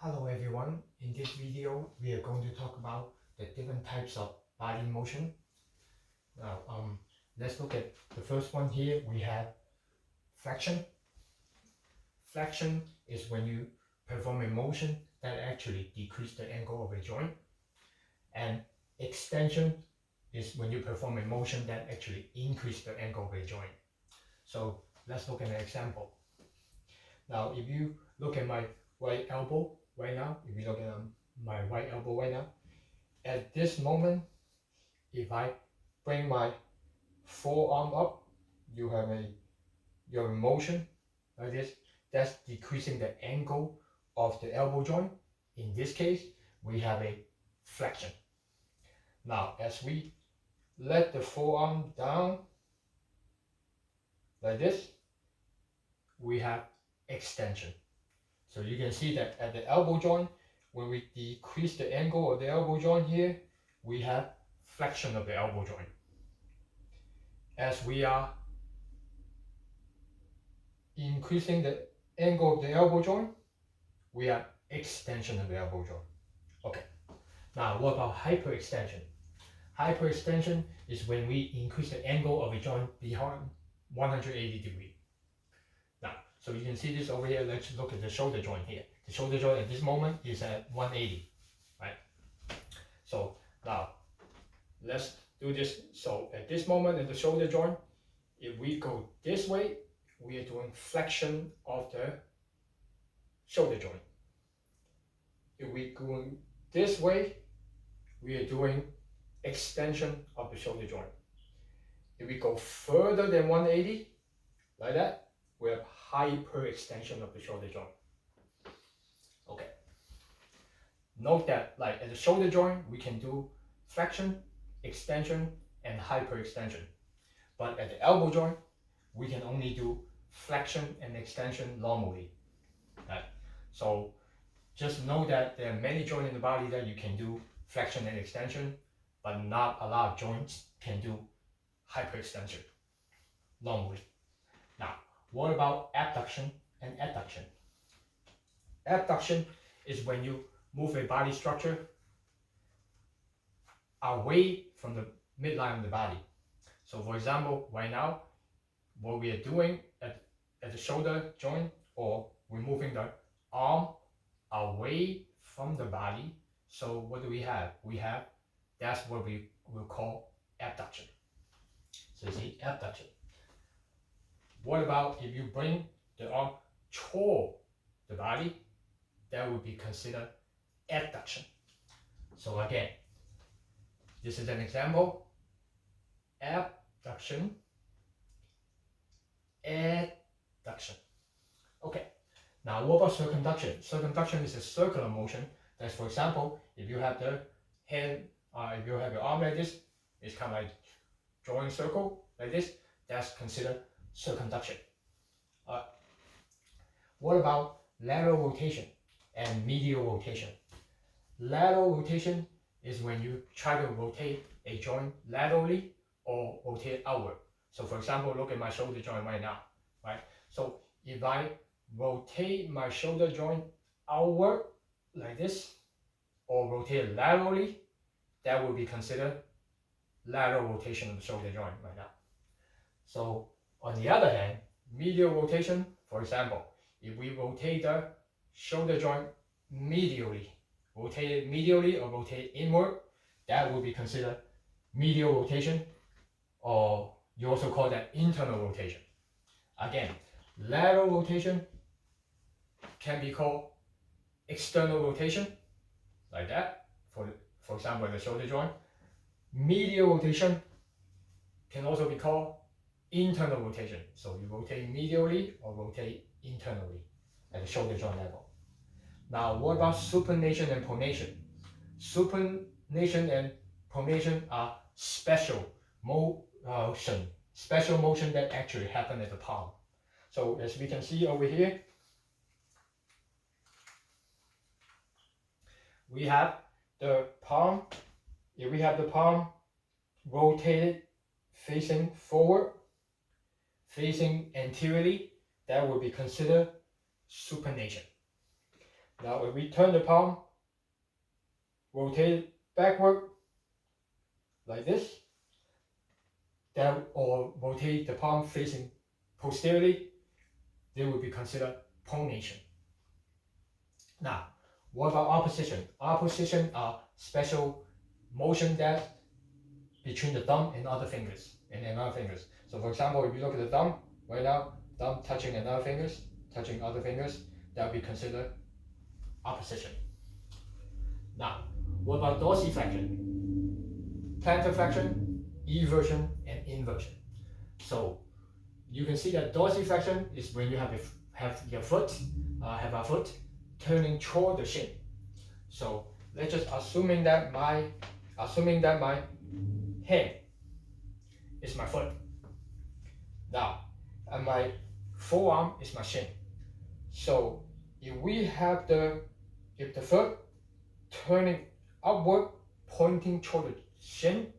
Hello everyone, in this video we are going to talk about the different types of body motion. Now let's look at the first one here. We have flexion. Flexion is when you perform a motion that actually decreases the angle of a joint, and extension is when you perform a motion that actually increases the angle of a joint. So let's look at an example. Now if you look at my right elbow right now, if you look at my right elbow right now, at this moment, if I bring my forearm up, you have a motion like this. That's decreasing the angle of the elbow joint. In this case, we have a flexion. Now, as we let the forearm down like this, we have extension. So you can see that at the elbow joint, when we decrease the angle of the elbow joint here, we have flexion of the elbow joint. As we are increasing the angle of the elbow joint, we have extension of the elbow joint. Okay, now what about hyperextension? Hyperextension is when we increase the angle of a joint beyond 180 degrees. Now, so you can see this over here. Let's look at the shoulder joint here. The shoulder joint at this moment is at 180, right? So now, let's do this. So at this moment in the shoulder joint, if we go this way, we are doing flexion of the shoulder joint. If we go this way, we are doing extension of the shoulder joint. If we go further than 180, like that, we have hyperextension of the shoulder joint. Okay. Note that, like at the shoulder joint, we can do flexion, extension, and hyperextension. But at the elbow joint, we can only do flexion and extension normally. Right? So just know that there are many joints in the body that you can do flexion and extension, but not a lot of joints can do hyperextension normally. Now, what about abduction and adduction? Abduction is when you move a body structure away from the midline of the body. So for example, right now, what we are doing at the shoulder joint, or we're moving the arm away from the body. So what do we have? That's what we will call abduction. So you see, abduction. What about if you bring the arm toward the body? That would be considered adduction. So again, this is an example. Abduction, adduction. Okay. Now, what about circumduction? Circumduction is a circular motion. That's, for example, if you have the hand, if you have your arm like this, it's kind of like drawing a circle like this. That's considered circumduction. What about lateral rotation and medial rotation? Lateral rotation is when you try to rotate a joint laterally or rotate outward. So for example, look at my shoulder joint right now, right? So if I rotate my shoulder joint outward like this, or rotate laterally, that will be considered lateral rotation of the shoulder joint right now. So on the other hand, medial rotation, for example, if we rotate the shoulder joint medially, rotate it medially or rotate inward, that will be considered medial rotation, or you also call that internal rotation. Again, lateral rotation can be called external rotation, like that, for example, the shoulder joint. Medial rotation can also be called internal rotation. So you rotate medially or rotate internally at the shoulder joint level. Now, what about supination and pronation? Supination and pronation are special motion that actually happen at the palm. So as we can see over here, we have the palm. If we have the palm rotated facing forward, facing anteriorly, that will be considered supination. Now if we turn the palm, rotate it backward like this, that or rotate the palm facing posteriorly, they will be considered pronation. Now, what about opposition? Opposition are special motion that between the thumb and other fingers and another fingers. So for example, if you look at the thumb right now, thumb touching another fingers, touching other fingers, that will be considered opposition. Now, what about dorsiflexion? Plantar flexion, eversion, and inversion. So you can see that dorsiflexion is when you have your foot, have a foot turning toward the shin. So let's just assuming that my hand is my foot. Now, and my forearm is my shin. So if the foot turning upward, pointing toward the shin,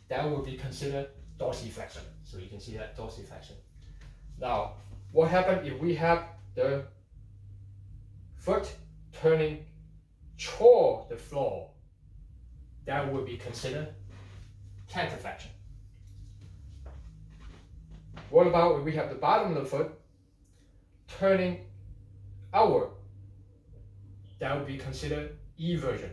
that will be considered dorsiflexion. So you can see that dorsiflexion. Now, what happens if we have the foot turning toward the floor? That would be considered canterflexion. What about if we have the bottom of the foot turning outward? That would be considered eversion.